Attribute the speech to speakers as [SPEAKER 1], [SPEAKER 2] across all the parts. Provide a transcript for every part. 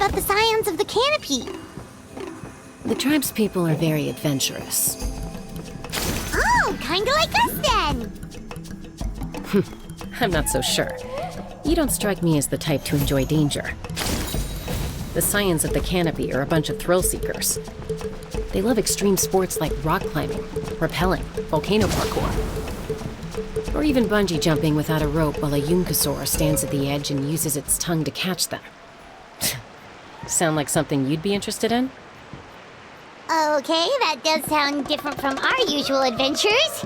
[SPEAKER 1] about the scions of the canopy?
[SPEAKER 2] The tribespeople are very adventurous.
[SPEAKER 1] Oh, kinda like us then!
[SPEAKER 2] I'm not so sure. You don't strike me as the type to enjoy danger. The scions of the canopy are a bunch of thrill seekers. They love extreme sports like rock climbing, rappelling, volcano parkour, or even bungee jumping without a rope while a Yunkasaur stands at the edge and uses its tongue to catch them. Sound like something you'd be interested in?
[SPEAKER 1] Okay, that does sound different from our usual adventures.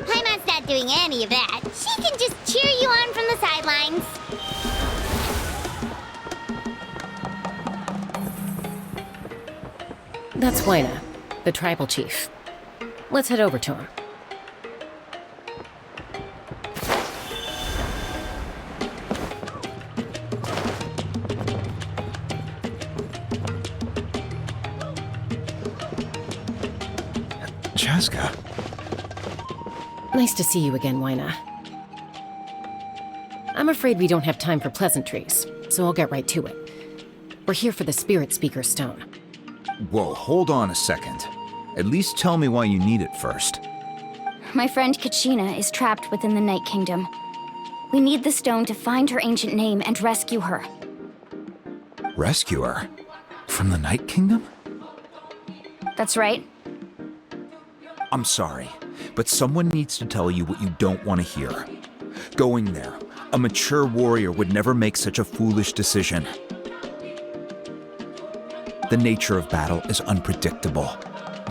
[SPEAKER 1] Paimon's not doing any of that. She can just cheer you on from the sidelines.
[SPEAKER 2] That's Huayna, the tribal chief. Let's head over to him.
[SPEAKER 3] Chaska.
[SPEAKER 2] Nice to see you again, Huayna. I'm afraid we don't have time for pleasantries, so I'll get right to it. We're here for the Spirit Speaker Stone.
[SPEAKER 3] Whoa, hold on a second. At least tell me why you need it first.
[SPEAKER 4] My friend Kachina is trapped within the Night Kingdom. We need the stone to find her ancient name and rescue her.
[SPEAKER 3] Rescue her? From the Night Kingdom?
[SPEAKER 4] That's right.
[SPEAKER 3] I'm sorry, but someone needs to tell you what you don't want to hear. Going there, a mature warrior would never make such a foolish decision. The nature of battle is unpredictable.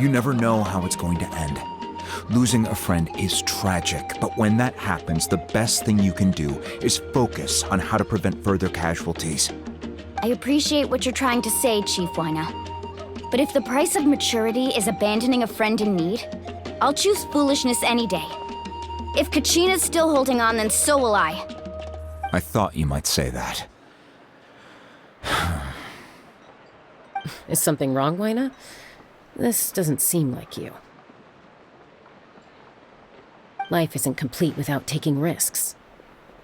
[SPEAKER 3] You never know how it's going to end. Losing a friend is tragic, but when that happens, the best thing you can do is focus on how to prevent further casualties.
[SPEAKER 4] I appreciate what you're trying to say, Chief Huayna. But if the price of maturity is abandoning a friend in need, I'll choose foolishness any day. If Kachina's still holding on, then so will I.
[SPEAKER 3] I thought you might say that.
[SPEAKER 2] Is something wrong, Huayna? This doesn't seem like you. Life isn't complete without taking risks.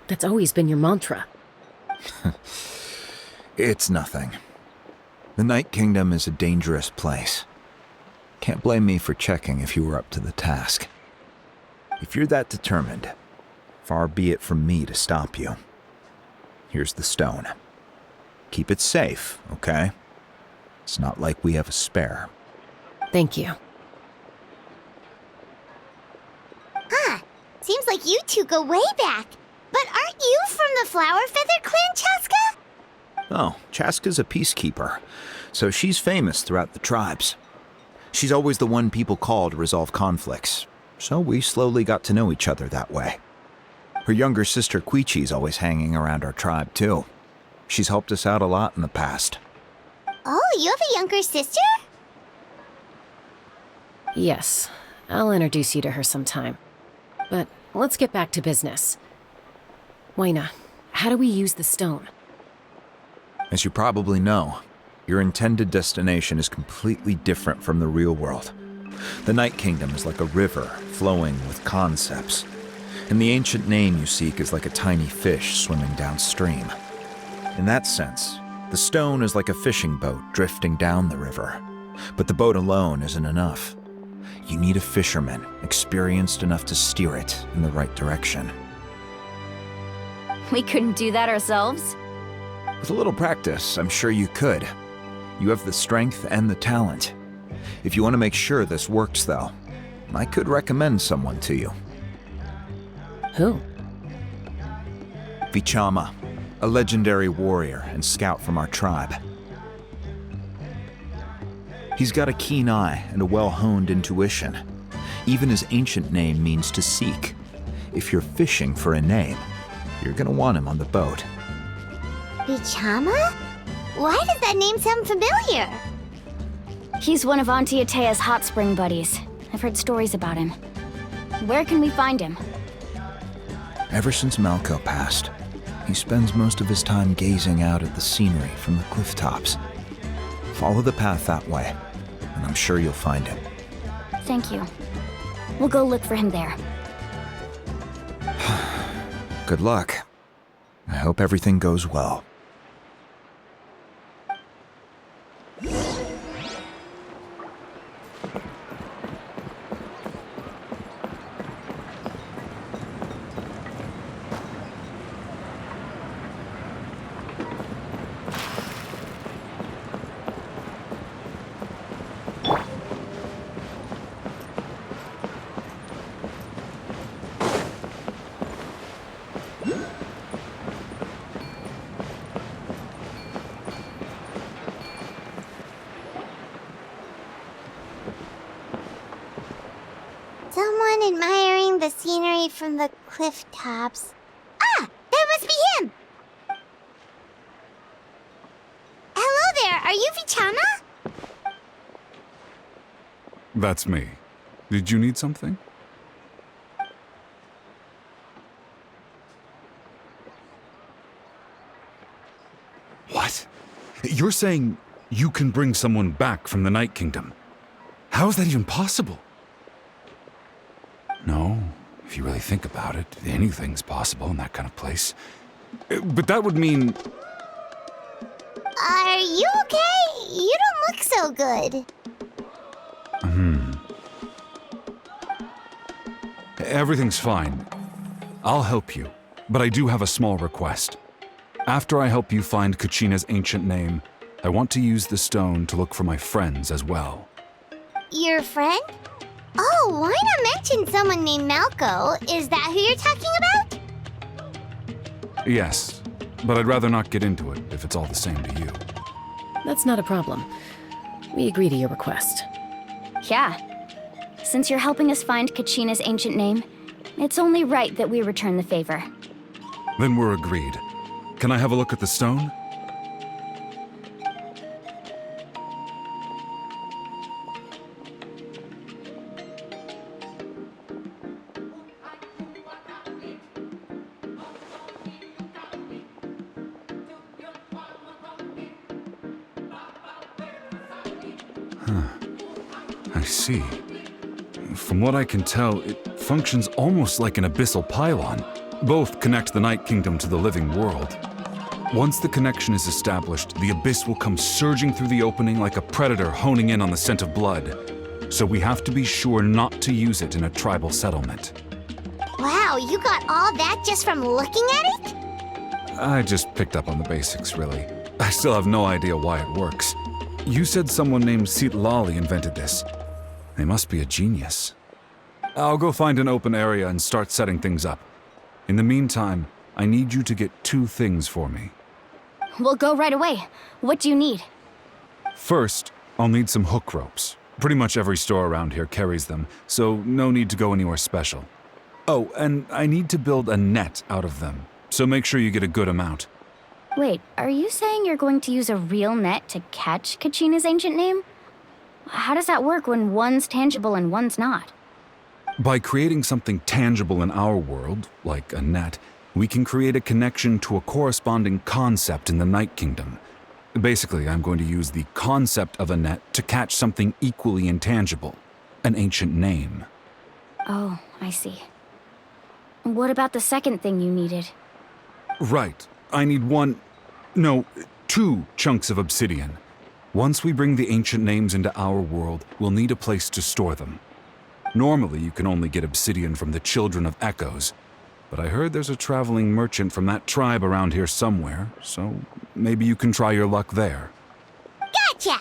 [SPEAKER 2] That's always been your mantra.
[SPEAKER 3] It's nothing. The Night Kingdom is a dangerous place. Can't blame me for checking if you were up to the task. If you're that determined, far be it from me to stop you. Here's the stone. Keep it safe, okay? It's not like we have a spare.
[SPEAKER 2] Thank you.
[SPEAKER 1] Huh. Seems like you two go way back. But aren't you from the Flower Feather Clan, Chaska?
[SPEAKER 3] Oh, Chaska's a peacekeeper, so she's famous throughout the tribes. She's always the one people call to resolve conflicts, so we slowly got to know each other that way. Her younger sister Quichi's always hanging around our tribe, too. She's helped us out a lot in the past.
[SPEAKER 1] Oh, you have a younger sister?
[SPEAKER 2] Yes, I'll introduce you to her sometime. But let's get back to business. Huayna, how do we use the stone?
[SPEAKER 3] As you probably know, your intended destination is completely different from the real world. The Night Kingdom is like a river flowing with concepts, and the ancient name you seek is like a tiny fish swimming downstream. In that sense, the stone is like a fishing boat drifting down the river, but the boat alone isn't enough. You need a fisherman experienced enough to steer it in the right direction.
[SPEAKER 4] We couldn't do that ourselves?
[SPEAKER 3] With a little practice, I'm sure you could. You have the strength and the talent. If you want to make sure this works, though, I could recommend someone to you.
[SPEAKER 2] Who?
[SPEAKER 3] Vichama, a legendary warrior and scout from our tribe. He's got a keen eye and a well-honed intuition. Even his ancient name means to seek. If you're fishing for a name, you're gonna want him on the boat.
[SPEAKER 1] Vichama? Why does that name sound familiar?
[SPEAKER 4] He's one of Auntie Atea's hot spring buddies. I've heard stories about him. Where can we find him?
[SPEAKER 3] Ever since Malco passed, he spends most of his time gazing out at the scenery from the cliff tops. Follow the path that way, and I'm sure you'll find him.
[SPEAKER 4] Thank you. We'll go look for him there.
[SPEAKER 3] Good luck. I hope everything goes well.
[SPEAKER 1] Someone admiring the scenery from the cliff tops. Ah! That must be him! Hello there, are you Vichama?
[SPEAKER 5] That's me. Did you need something? What? You're saying you can bring someone back from the Night Kingdom? How is that even possible? No, if you really think about it, anything's possible in that kind of place. But that would mean...
[SPEAKER 1] Are you okay? You don't look so good.
[SPEAKER 5] Everything's fine. I'll help you, but I do have a small request. After I help you find Kachina's ancient name, I want to use the stone to look for my friends as well.
[SPEAKER 1] Your friend? Oh, why not mention someone named Malco? Is that who you're talking about?
[SPEAKER 5] Yes, but I'd rather not get into it if it's all the same to you.
[SPEAKER 2] That's not a problem. We agree to your request.
[SPEAKER 4] Yeah. Since you're helping us find Kachina's ancient name, it's only right that we return the favor.
[SPEAKER 5] Then we're agreed. Can I have a look at the stone? I see. From what I can tell, it functions almost like an abyssal pylon. Both connect the Night Kingdom to the living world. Once the connection is established, the abyss will come surging through the opening like a predator honing in on the scent of blood. So we have to be sure not to use it in a tribal settlement.
[SPEAKER 1] Wow, you got all that just from looking at it?
[SPEAKER 5] I just picked up on the basics, really. I still have no idea why it works. You said someone named Lali invented this. They must be a genius. I'll go find an open area and start setting things up. In the meantime, I need you to get 2 things for me.
[SPEAKER 4] We'll go right away. What do you need?
[SPEAKER 5] First, I'll need some hook ropes. Pretty much every store around here carries them, so no need to go anywhere special. Oh, and I need to build a net out of them, so make sure you get a good amount.
[SPEAKER 4] Wait, are you saying you're going to use a real net to catch Kachina's ancient name? How does that work when one's tangible and one's not?
[SPEAKER 5] By creating something tangible in our world, like a net, we can create a connection to a corresponding concept in the Night Kingdom. Basically, I'm going to use the concept of a net to catch something equally intangible, an ancient name.
[SPEAKER 4] Oh, I see. What about the second thing you needed?
[SPEAKER 5] Right. I need 2 chunks of obsidian. Once we bring the ancient names into our world, we'll need a place to store them. Normally, you can only get obsidian from the Children of Echoes, but I heard there's a traveling merchant from that tribe around here somewhere, so maybe you can try your luck there.
[SPEAKER 1] Gotcha!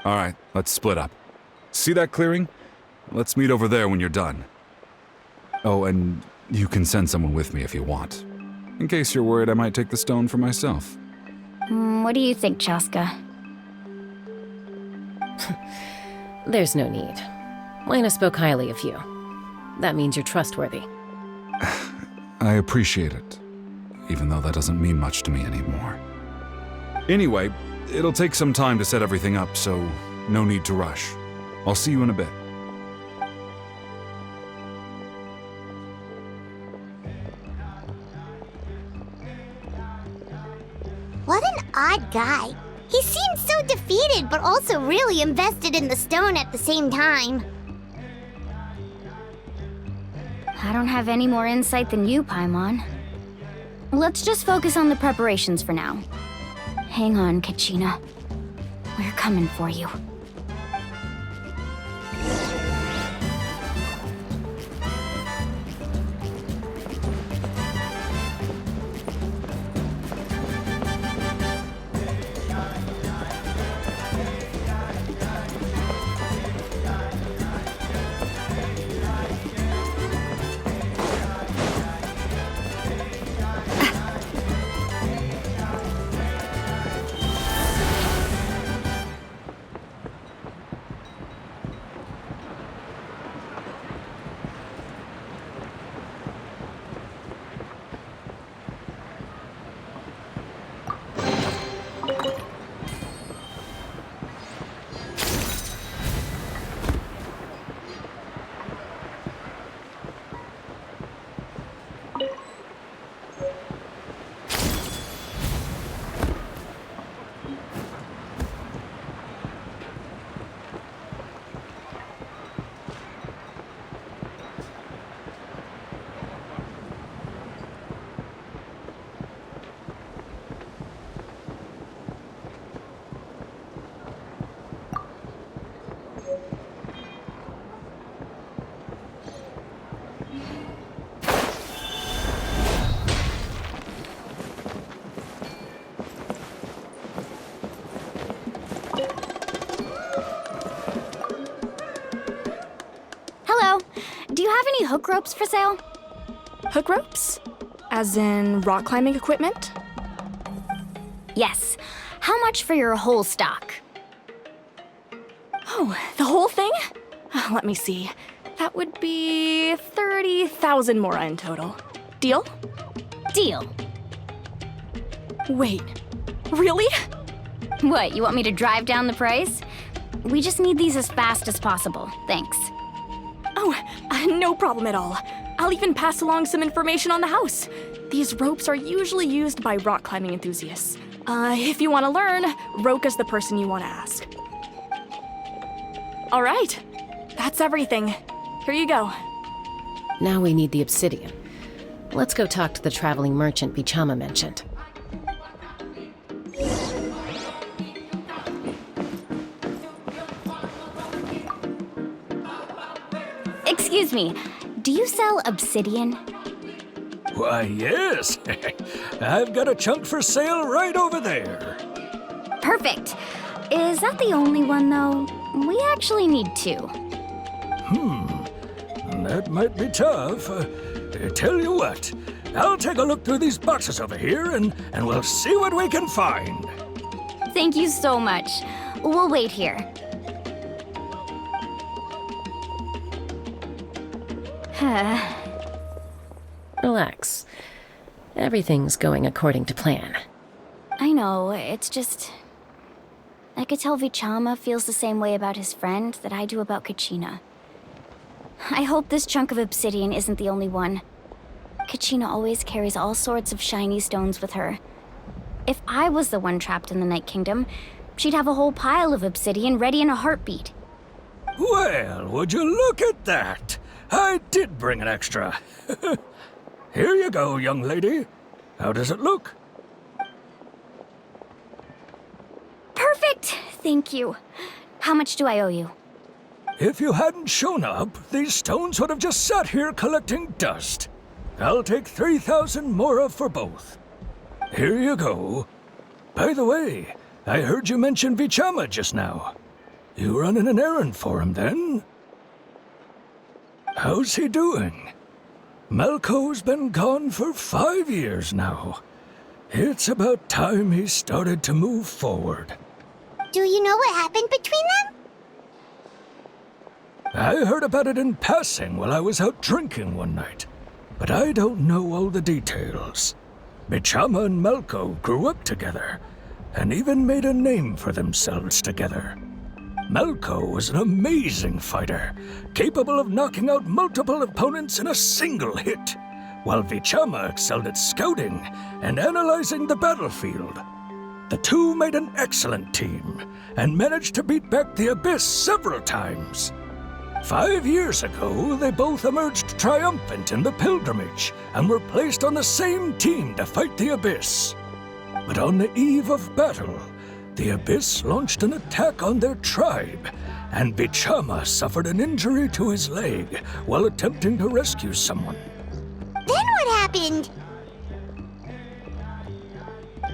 [SPEAKER 5] Alright, let's split up. See that clearing? Let's meet over there when you're done. Oh, and you can send someone with me if you want. In case you're worried I might take the stone for myself.
[SPEAKER 4] What do you think, Chaska?
[SPEAKER 2] There's no need. Lena spoke highly of you. That means you're trustworthy.
[SPEAKER 5] I appreciate it, even though that doesn't mean much to me anymore. Anyway, it'll take some time to set everything up, so no need to rush. I'll see you in a bit.
[SPEAKER 1] What an odd guy. He seems so defeated, but also really invested in the stone at the same time.
[SPEAKER 4] I don't have any more insight than you, Paimon. Let's just focus on the preparations for now. Hang on, Kachina. We're coming for you. have any hook ropes for sale?
[SPEAKER 6] Hook ropes? As in rock climbing equipment?
[SPEAKER 4] Yes. How much for your whole stock?
[SPEAKER 6] Oh, the whole thing? Let me see. That would be 30,000 mora in total. Deal?
[SPEAKER 4] Deal.
[SPEAKER 6] Wait, really?
[SPEAKER 4] What, you want me to drive down the price? We just need these as fast as possible. Thanks.
[SPEAKER 6] Oh, no problem at all. I'll even pass along some information on the house. These ropes are usually used by rock climbing enthusiasts. If you want to learn, Roka's the person you want to ask. All right, that's everything. Here you go.
[SPEAKER 2] Now we need the obsidian. Let's go talk to the traveling merchant Bichama mentioned.
[SPEAKER 4] Excuse me, do you sell obsidian?
[SPEAKER 7] Why, yes. I've got a chunk for sale right over there.
[SPEAKER 4] Perfect. Is that the only one, though? We actually need two.
[SPEAKER 7] That might be tough. Tell you what, I'll take a look through these boxes over here and we'll see what we can find.
[SPEAKER 4] Thank you so much. We'll wait here.
[SPEAKER 2] Relax. Everything's going according to plan.
[SPEAKER 4] I know, it's just... I could tell Vichama feels the same way about his friend that I do about Kachina. I hope this chunk of obsidian isn't the only one. Kachina always carries all sorts of shiny stones with her. If I was the one trapped in the Night Kingdom, she'd have a whole pile of obsidian ready in a heartbeat.
[SPEAKER 7] Well, would you look at that? I did bring an extra. Here you go, young lady. How does it look?
[SPEAKER 4] Perfect! Thank you. How much do I owe you?
[SPEAKER 7] If you hadn't shown up, these stones would have just sat here collecting dust. I'll take 3,000 mora for both. Here you go. By the way, I heard you mention Vichama just now. You running an errand for him, then? How's he doing? Malco's been gone for 5 years now. It's about time he started to move forward.
[SPEAKER 1] Do you know what happened between them?
[SPEAKER 7] I heard about it in passing while I was out drinking one night, but I don't know all the details. Bichama and Malco grew up together, and even made a name for themselves together. Malco was an amazing fighter, capable of knocking out multiple opponents in a single hit, while Vichama excelled at scouting and analyzing the battlefield. The two made an excellent team, and managed to beat back the Abyss several times. 5 years ago, they both emerged triumphant in the pilgrimage, and were placed on the same team to fight the Abyss. But on the eve of battle, the Abyss launched an attack on their tribe, and Bichama suffered an injury to his leg while attempting to rescue someone.
[SPEAKER 1] Then what happened?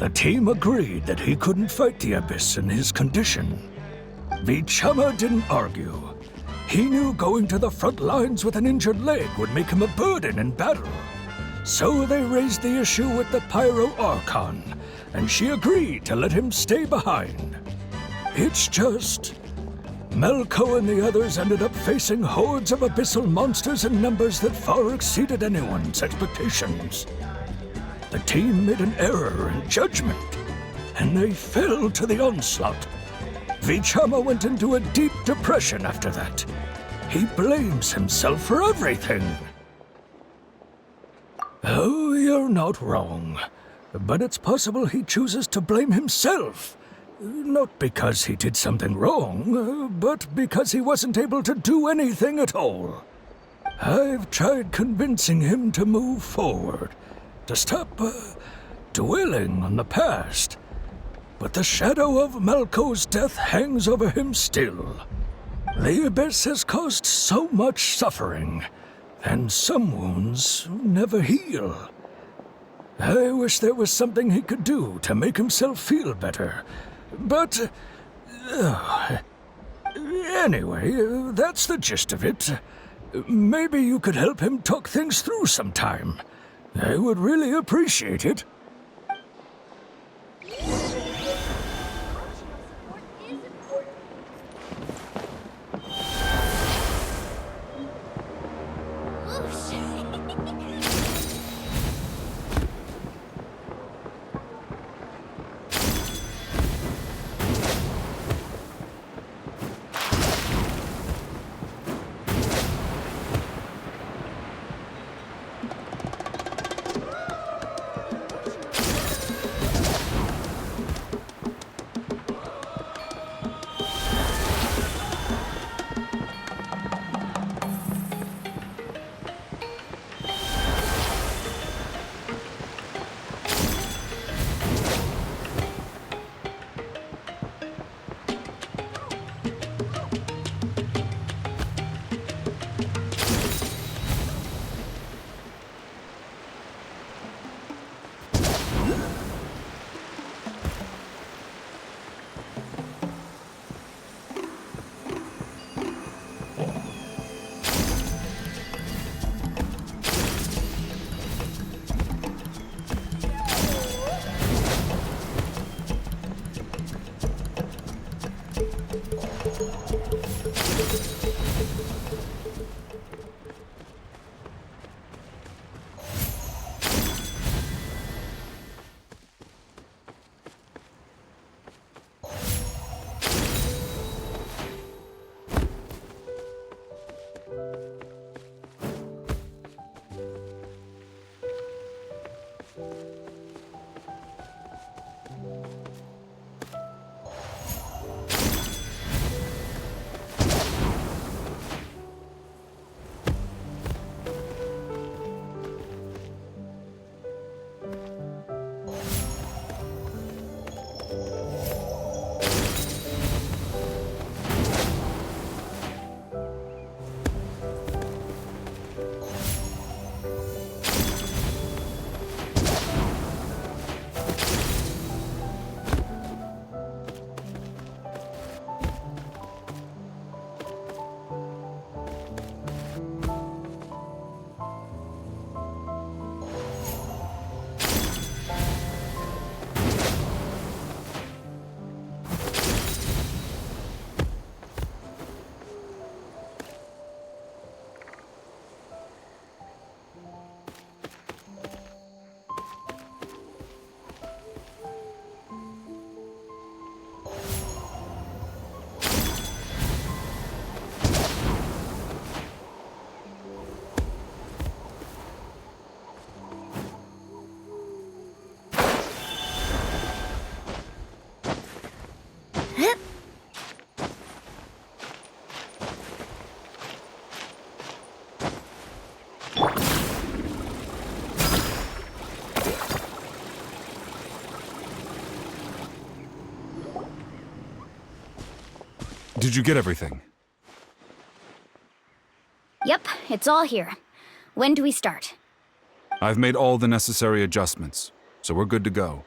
[SPEAKER 7] The team agreed that he couldn't fight the Abyss in his condition. Bichama didn't argue. He knew going to the front lines with an injured leg would make him a burden in battle. So they raised the issue with the Pyro Archon, and she agreed to let him stay behind. It's just... Malco and the others ended up facing hordes of abyssal monsters in numbers that far exceeded anyone's expectations. The team made an error in judgment, and they fell to the onslaught. Vichama went into a deep depression after that. He blames himself for everything. Oh, you're not wrong. But it's possible he chooses to blame himself. Not because he did something wrong, but because he wasn't able to do anything at all. I've tried convincing him to move forward, to stop dwelling on the past. But the shadow of Malco's death hangs over him still. The Abyss has caused so much suffering, and some wounds never heal. I wish there was something he could do to make himself feel better. But... anyway, that's the gist of it. Maybe you could help him talk things through sometime. I would really appreciate it.
[SPEAKER 5] Did you get everything?
[SPEAKER 4] Yep, it's all here. When do we start?
[SPEAKER 5] I've made all the necessary adjustments, so we're good to go.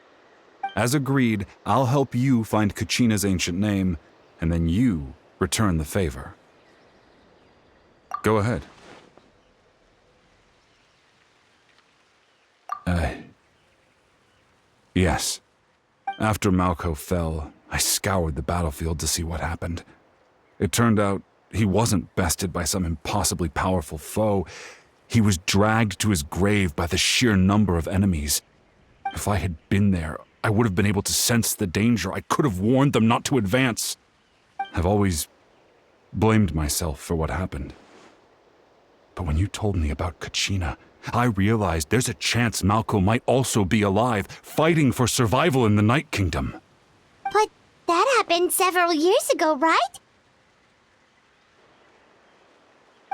[SPEAKER 5] As agreed, I'll help you find Kachina's ancient name, and then you return the favor. Go ahead. Yes. After Malco fell, I scoured the battlefield to see what happened. It turned out he wasn't bested by some impossibly powerful foe. He was dragged to his grave by the sheer number of enemies. If I had been there, I would have been able to sense the danger. I could have warned them not to advance. I've always blamed myself for what happened. But when you told me about Kachina, I realized there's a chance Malco might also be alive, fighting for survival in the Night Kingdom.
[SPEAKER 1] But that happened several years ago, right?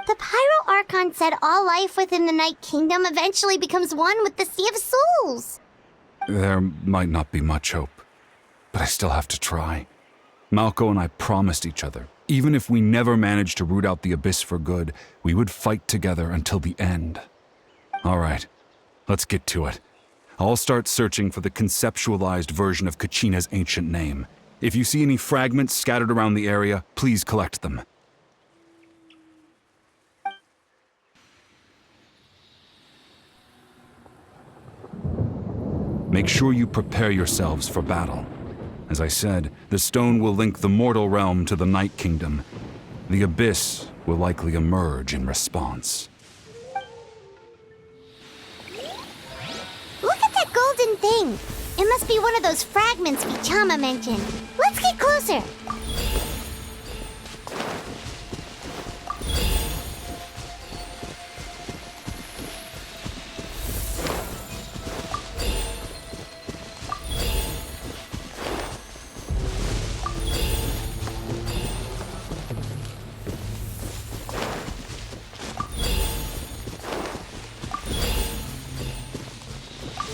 [SPEAKER 1] The Pyro Archon said all life within the Night Kingdom eventually becomes one with the Sea of Souls.
[SPEAKER 5] There might not be much hope, but I still have to try. Malco and I promised each other, even if we never managed to root out the Abyss for good, we would fight together until the end. All right, let's get to it. I'll start searching for the conceptualized version of Kachina's ancient name. If you see any fragments scattered around the area, please collect them. Make sure you prepare yourselves for battle. As I said, the stone will link the mortal realm to the Night Kingdom. The Abyss will likely emerge in response.
[SPEAKER 1] Look at that golden thing. It must be one of those fragments Vichama mentioned. Let's get closer.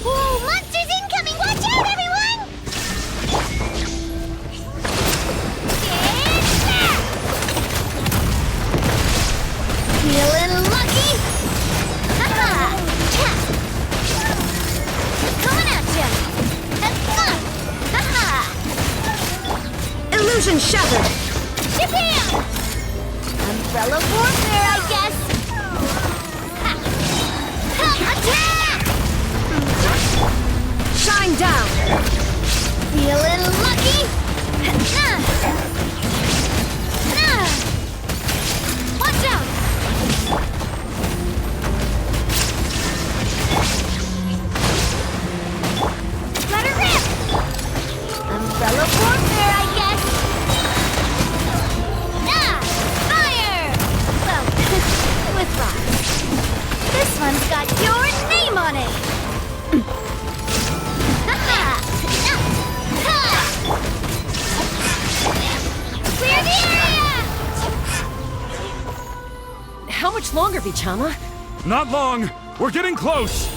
[SPEAKER 1] Whoa, monsters incoming! Watch out, everyone! Feeling lucky? Ha-ha! Coming at ya! Ha-ha!
[SPEAKER 4] Illusion shattered!
[SPEAKER 1] Shabam! Umbrella warfare, I guess! Ha! Ha! Attack!
[SPEAKER 4] Shine down!
[SPEAKER 1] Feeling lucky? Watch out! Let her rip! Umbrella warfare, I guess! Fire! Well, with rocks. This one's got your name on it! Clear the area!
[SPEAKER 2] How much longer, Vichama?
[SPEAKER 5] Not long! We're getting close!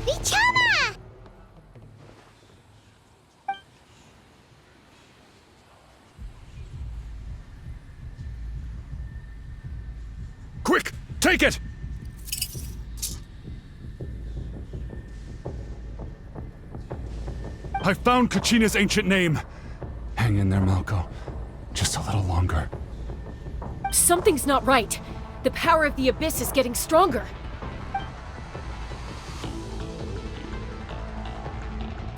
[SPEAKER 1] Vichama!
[SPEAKER 5] Quick! Take it! I found Kachina's ancient name. Hang in there, Malco. Just a little longer.
[SPEAKER 2] Something's not right. The power of the Abyss is getting stronger.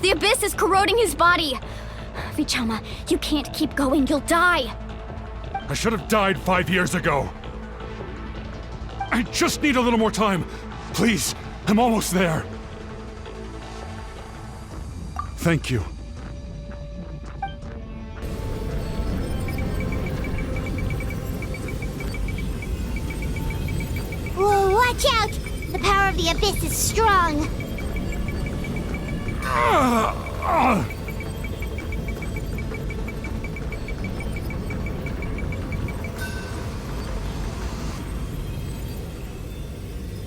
[SPEAKER 4] The Abyss is corroding his body! Vichama, you can't keep going, you'll die!
[SPEAKER 5] I should have died 5 years ago. I just need a little more time. Please, I'm almost there. Thank you.
[SPEAKER 1] Whoa, watch out! The power of the Abyss is strong.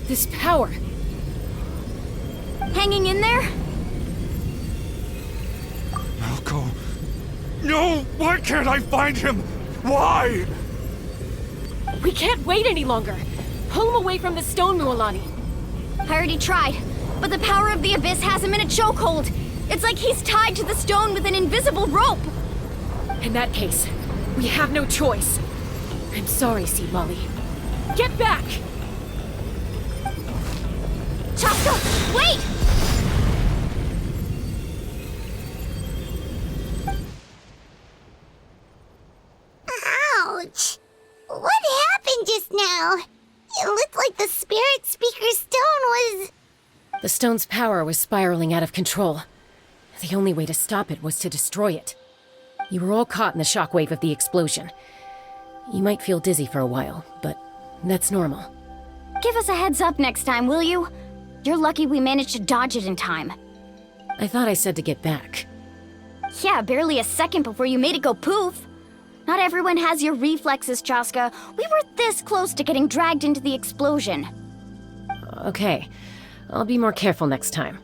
[SPEAKER 2] This power.
[SPEAKER 4] Hanging in there?
[SPEAKER 5] Malco. No! Why can't I find him? Why?
[SPEAKER 2] We can't wait any longer. Pull him away from the stone, Mualani.
[SPEAKER 4] I already tried, but the power of the Abyss has him in a chokehold. It's like he's tied to the stone with an invisible rope.
[SPEAKER 2] In that case, we have no choice. I'm sorry, Sea Molly. Get back!
[SPEAKER 4] Chaska, wait!
[SPEAKER 1] Ouch! What happened just now? It looked like the Spirit Speaker's stone was...
[SPEAKER 2] The stone's power was spiraling out of control. The only way to stop it was to destroy it. You were all caught in the shockwave of the explosion. You might feel dizzy for a while, but that's normal.
[SPEAKER 4] Give us a heads up next time, will you? You're lucky we managed to dodge it in time.
[SPEAKER 2] I thought I said to get back.
[SPEAKER 4] Yeah, barely a second before you made it go poof. Not everyone has your reflexes, Chaska. We were this close to getting dragged into the explosion.
[SPEAKER 2] Okay, I'll be more careful next time.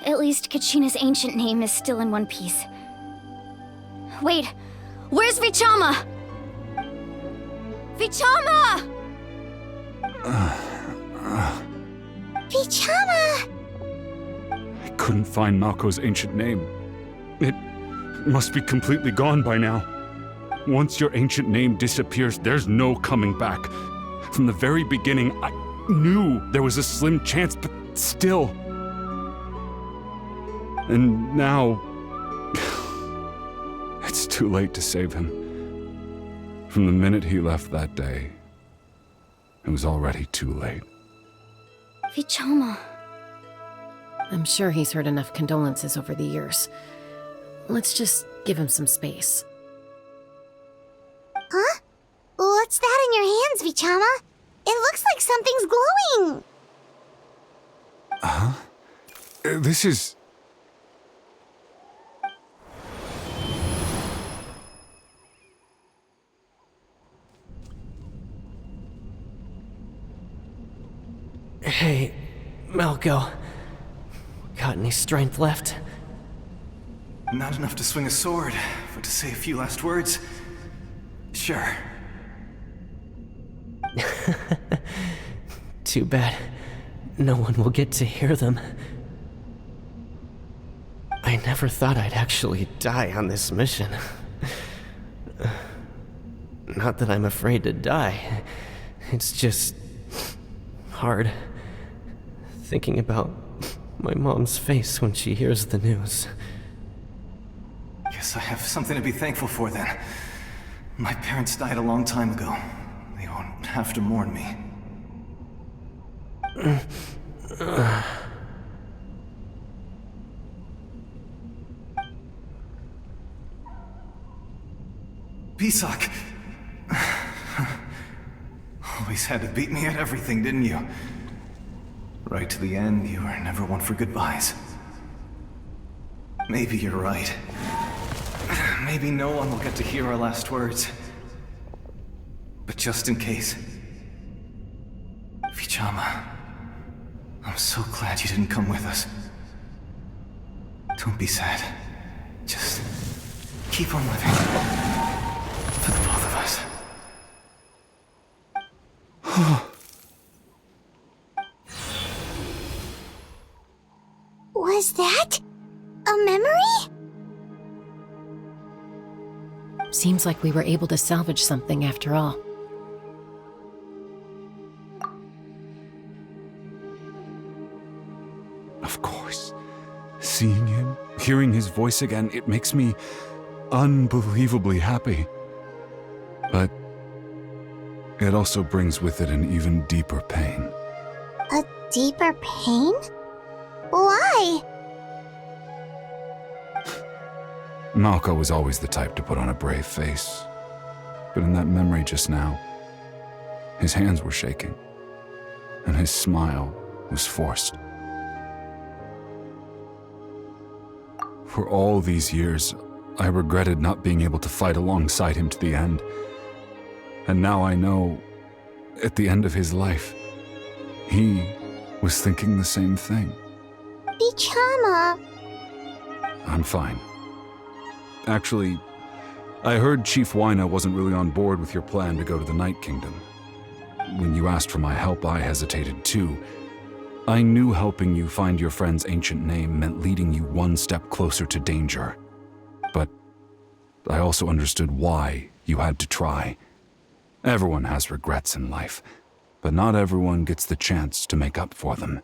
[SPEAKER 4] At least Kachina's ancient name is still in one piece. Wait, where's Vichama? Vichama!
[SPEAKER 1] Vichama!
[SPEAKER 5] I couldn't find Malko's ancient name. It must be completely gone by now. Once your ancient name disappears, there's no coming back. From the very beginning, I knew there was a slim chance, but still. And now, it's too late to save him. From the minute he left that day, it was already too late.
[SPEAKER 4] Vichama.
[SPEAKER 2] I'm sure he's heard enough condolences over the years. Let's just give him some space.
[SPEAKER 1] Huh? What's that in your hands, Vichama? It looks like something's glowing!
[SPEAKER 5] This is...
[SPEAKER 8] Hey, Malco. Got any strength left?
[SPEAKER 9] Not enough to swing a sword, but to say a few last words? Sure.
[SPEAKER 8] Too bad. No one will get to hear them. I never thought I'd actually die on this mission. Not that I'm afraid to die. It's just... hard. Thinking about my mom's face when she hears the news.
[SPEAKER 9] Guess I have something to be thankful for then. My parents died a long time ago. They won't have to mourn me. Pisak! Always had to beat me at everything, didn't you? Right to the end, you were never one for goodbyes. Maybe you're right. Maybe no one will get to hear our last words. But just in case... Vichama, I'm so glad you didn't come with us. Don't be sad. Just keep on living. For the both of us.
[SPEAKER 1] Was that a memory?
[SPEAKER 2] Seems like we were able to salvage something after all.
[SPEAKER 5] Of course. Seeing him, hearing his voice again, it makes me unbelievably happy. But it also brings with it an even deeper pain.
[SPEAKER 1] A deeper pain? Why?
[SPEAKER 5] Malco was always the type to put on a brave face. But in that memory just now, his hands were shaking, and his smile was forced. For all these years, I regretted not being able to fight alongside him to the end. And now I know, at the end of his life, he was thinking the same thing.
[SPEAKER 1] Vichama.
[SPEAKER 5] I'm fine. Actually, I heard Chief Wyna wasn't really on board with your plan to go to the Night Kingdom. When you asked for my help, I hesitated too. I knew helping you find your friend's ancient name meant leading you one step closer to danger. But I also understood why you had to try. Everyone has regrets in life, but not everyone gets the chance to make up for them.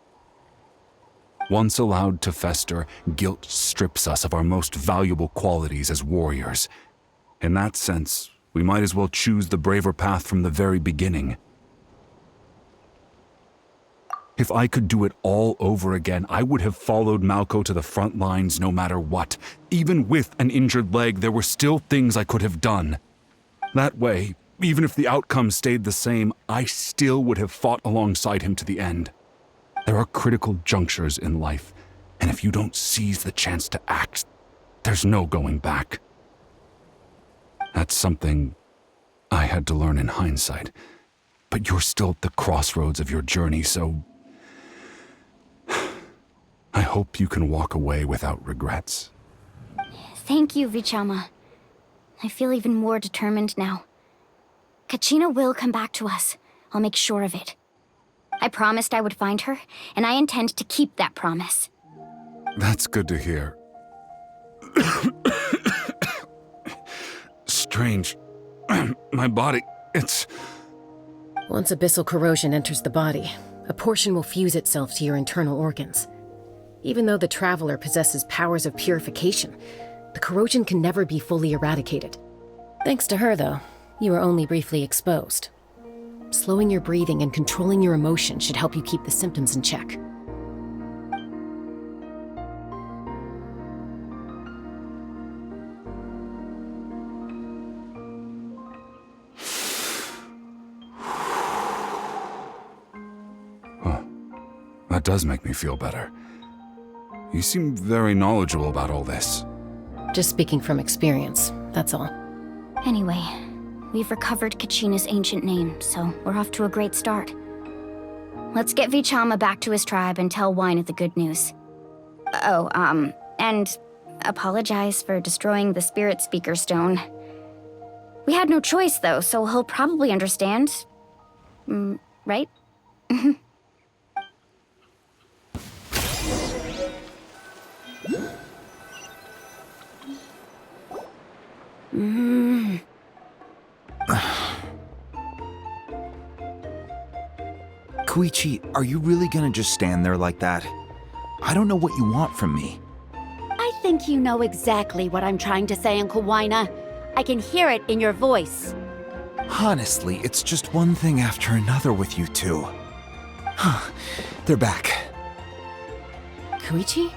[SPEAKER 5] Once allowed to fester, guilt strips us of our most valuable qualities as warriors. In that sense, we might as well choose the braver path from the very beginning. If I could do it all over again, I would have followed Malco to the front lines no matter what. Even with an injured leg, there were still things I could have done. That way, even if the outcome stayed the same, I still would have fought alongside him to the end. There are critical junctures in life, and if you don't seize the chance to act, there's no going back. That's something I had to learn in hindsight, but you're still at the crossroads of your journey, so I hope you can walk away without regrets.
[SPEAKER 4] Thank you, Vichama. I feel even more determined now. Kachina will come back to us. I'll make sure of it. I promised I would find her, and I intend to keep that promise.
[SPEAKER 5] That's good to hear. Strange. My body, it's...
[SPEAKER 2] Once abyssal corrosion enters the body, a portion will fuse itself to your internal organs. Even though the Traveler possesses powers of purification, the corrosion can never be fully eradicated. Thanks to her, though, you are only briefly exposed. Slowing your breathing and controlling your emotion should help you keep the symptoms in check.
[SPEAKER 5] That does make me feel better. You seem very knowledgeable about all this.
[SPEAKER 2] Just speaking from experience, that's all.
[SPEAKER 4] Anyway, we've recovered Kachina's ancient name, so we're off to a great start. Let's get Vichama back to his tribe and tell Wine the good news. And apologize for destroying the Spirit Speaker Stone. We had no choice, though, so he'll probably understand. Right?
[SPEAKER 3] Koichi, are you really gonna just stand there like that? I don't know what you want from me.
[SPEAKER 10] I think you know exactly what I'm trying to say, Uncle Wina. I can hear it in your voice.
[SPEAKER 3] Honestly, it's just one thing after another with you two. They're back.
[SPEAKER 2] Koichi?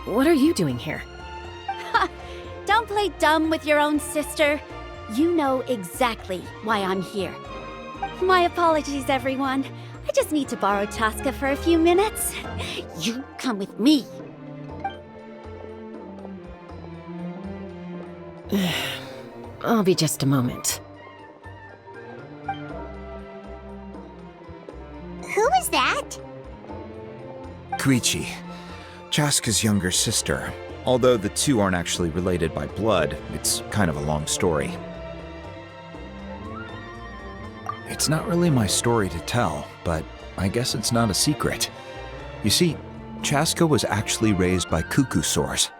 [SPEAKER 2] What are you doing here?
[SPEAKER 10] Don't play dumb with your own sister. You know exactly why I'm here. My apologies, everyone. I just need to borrow Chaska for a few minutes. You come with me.
[SPEAKER 2] I'll be just a moment.
[SPEAKER 1] Who was that?
[SPEAKER 3] Koichi, Chaska's younger sister. Although the two aren't actually related by blood, it's kind of a long story. It's not really my story to tell, but I guess it's not a secret. You see, Chaska was actually raised by cuckoo sores.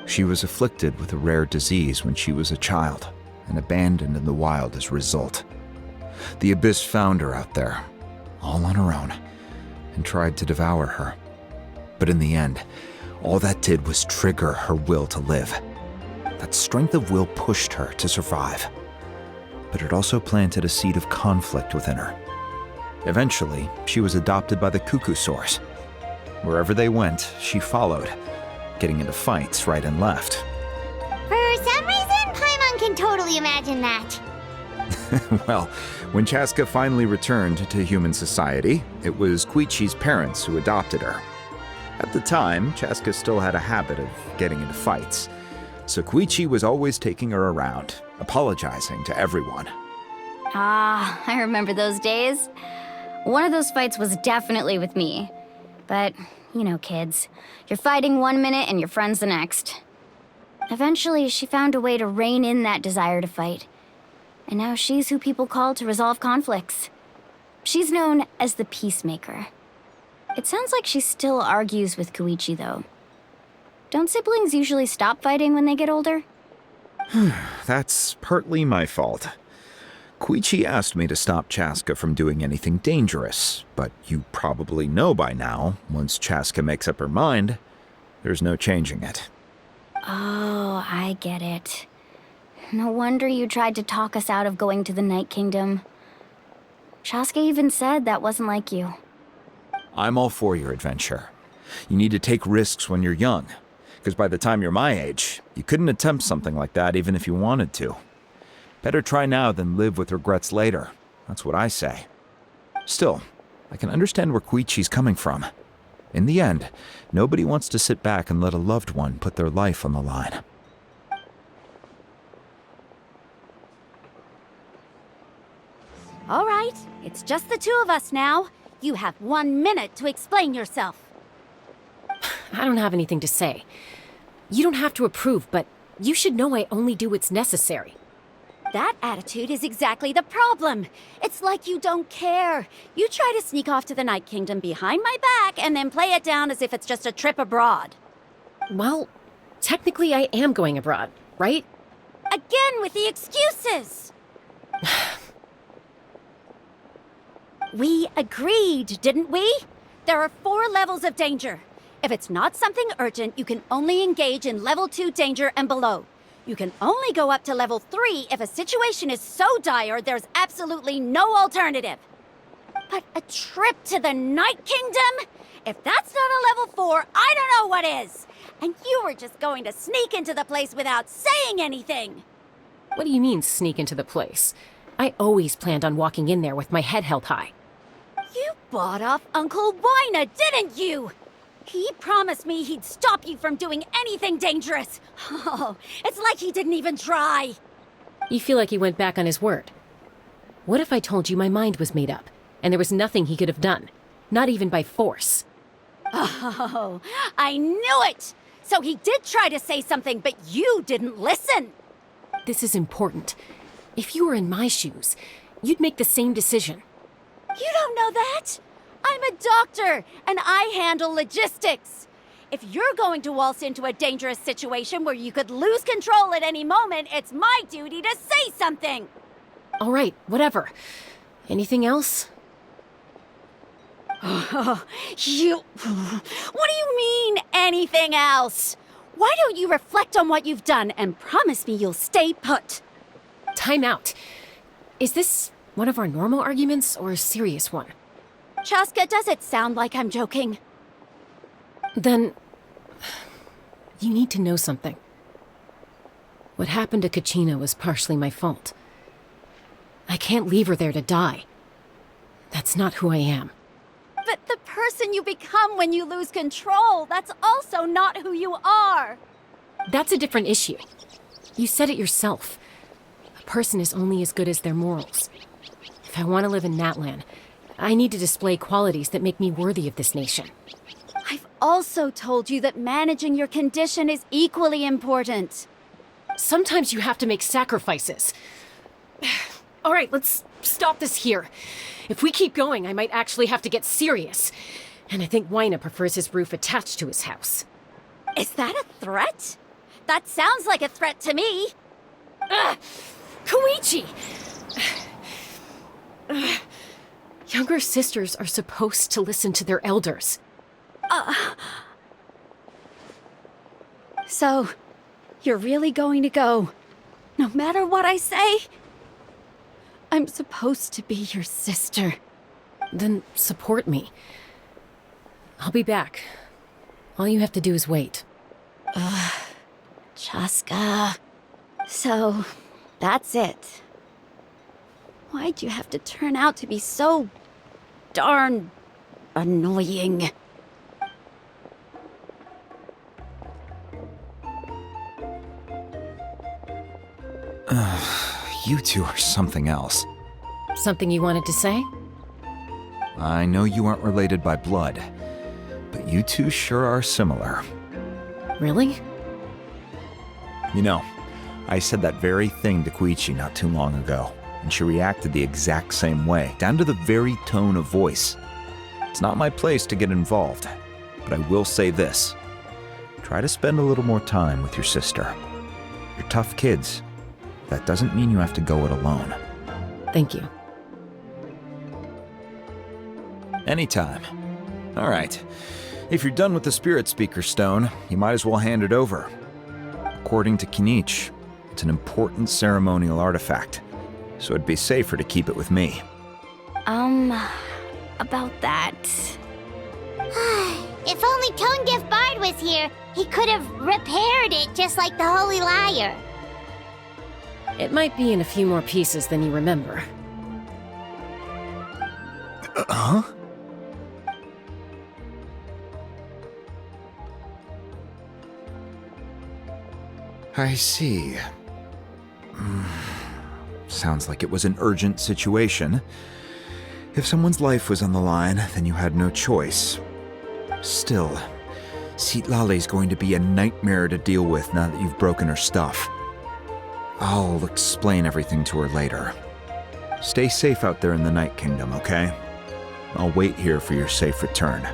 [SPEAKER 3] She was afflicted with a rare disease when she was a child, and abandoned in the wild as a result. The Abyss found her out there, all on her own, and tried to devour her. But in the end, all that did was trigger her will to live. That strength of will pushed her to survive. But it also planted a seed of conflict within her. Eventually, she was adopted by the cuckoo sores. Wherever they went, she followed, getting into fights right and left.
[SPEAKER 1] For some reason, Paimon can totally imagine that.
[SPEAKER 3] Well, when Chaska finally returned to human society, it was Koichi's parents who adopted her. At the time, Chaska still had a habit of getting into fights, so Koichi was always taking her around, apologizing to everyone.
[SPEAKER 4] Ah, I remember those days. One of those fights was definitely with me. But, you know, kids. You're fighting one minute and your friend's the next. Eventually, she found a way to rein in that desire to fight. And now she's who people call to resolve conflicts. She's known as the Peacemaker. It sounds like she still argues with Koichi, though. Don't siblings usually stop fighting when they get older?
[SPEAKER 3] That's partly my fault. Koichi asked me to stop Chaska from doing anything dangerous, but you probably know by now, once Chaska makes up her mind, there's no changing it.
[SPEAKER 4] Oh, I get it. No wonder you tried to talk us out of going to the Night Kingdom. Chaska even said that wasn't like you.
[SPEAKER 3] I'm all for your adventure. You need to take risks when you're young, because by the time you're my age, you couldn't attempt something like that even if you wanted to. Better try now than live with regrets later. That's what I say. Still, I can understand where Koichi's coming from. In the end, nobody wants to sit back and let a loved one put their life on the line.
[SPEAKER 10] All right, it's just the two of us now. You have 1 minute to explain yourself.
[SPEAKER 2] I don't have anything to say. You don't have to approve, but you should know I only do what's necessary.
[SPEAKER 10] That attitude is exactly the problem. It's like you don't care. You try to sneak off to the Night Kingdom behind my back and then play it down as if it's just a trip abroad.
[SPEAKER 2] Well, technically I am going abroad, right?
[SPEAKER 10] Again with the excuses! We agreed, didn't we? There are 4 levels of danger. If it's not something urgent, you can only engage in level 2 danger and below. You can only go up to level 3 if a situation is so dire there's absolutely no alternative. But a trip to the Night Kingdom? If that's not a level 4, I don't know what is! And you were just going to sneak into the place without saying anything!
[SPEAKER 2] What do you mean, sneak into the place? I always planned on walking in there with my head held high.
[SPEAKER 10] You bought off Uncle Wina, didn't you? He promised me he'd stop you from doing anything dangerous. Oh, it's like he didn't even try.
[SPEAKER 2] You feel like he went back on his word. What if I told you my mind was made up, and there was nothing he could have done? Not even by force.
[SPEAKER 10] Oh, I knew it! So he did try to say something, but you didn't listen.
[SPEAKER 2] This is important. If you were in my shoes, you'd make the same decision.
[SPEAKER 10] You don't know that? I'm a doctor, and I handle logistics. If you're going to waltz into a dangerous situation where you could lose control at any moment, it's my duty to say something.
[SPEAKER 2] All right, whatever. Anything else?
[SPEAKER 10] What do you mean, anything else? Why don't you reflect on what you've done and promise me you'll stay put?
[SPEAKER 2] Time out. Is this one of our normal arguments or a serious one?
[SPEAKER 10] Chaska, does it sound like I'm joking?
[SPEAKER 2] Then, you need to know something. What happened to Kachina was partially my fault. I can't leave her there to die. That's not who I am.
[SPEAKER 10] But the person you become when you lose control, that's also not who you are.
[SPEAKER 2] That's a different issue. You said it yourself. A person is only as good as their morals. If I want to live in Natlan, I need to display qualities that make me worthy of this nation.
[SPEAKER 10] I've also told you that managing your condition is equally important.
[SPEAKER 2] Sometimes you have to make sacrifices. All right, let's stop this here. If we keep going, I might actually have to get serious. And I think Wina prefers his roof attached to his house.
[SPEAKER 10] Is that a threat? That sounds like a threat to me.
[SPEAKER 2] Koichi! Younger sisters are supposed to listen to their elders.
[SPEAKER 10] So, you're really going to go, no matter what I say? I'm supposed to be your sister.
[SPEAKER 2] Then support me. I'll be back. All you have to do is wait.
[SPEAKER 10] Chaska. So, that's it. Why'd you have to turn out to be so darn annoying?
[SPEAKER 3] You two are something else.
[SPEAKER 2] Something you wanted to say?
[SPEAKER 3] I know you aren't related by blood, but you two sure are similar.
[SPEAKER 2] Really?
[SPEAKER 3] You know, I said that very thing to Koichi not too long ago, and she reacted the exact same way, down to the very tone of voice. It's not my place to get involved, but I will say this. Try to spend a little more time with your sister. You're tough kids. That doesn't mean you have to go it alone.
[SPEAKER 2] Thank you.
[SPEAKER 3] Anytime. All right. If you're done with the Spirit Speaker Stone, you might as well hand it over. According to Kinich, it's an important ceremonial artifact, so it'd be safer to keep it with me.
[SPEAKER 10] About that.
[SPEAKER 1] If only Tone Deaf Bard was here, he could have repaired it just like the Holy Liar.
[SPEAKER 2] It might be in a few more pieces than you remember.
[SPEAKER 3] Huh? I see. Sounds like it was an urgent situation. If someone's life was on the line, then you had no choice. Still, Citlali's going to be a nightmare to deal with now that you've broken her stuff. I'll explain everything to her later. Stay safe out there in the Night Kingdom, okay? I'll wait here for your safe return.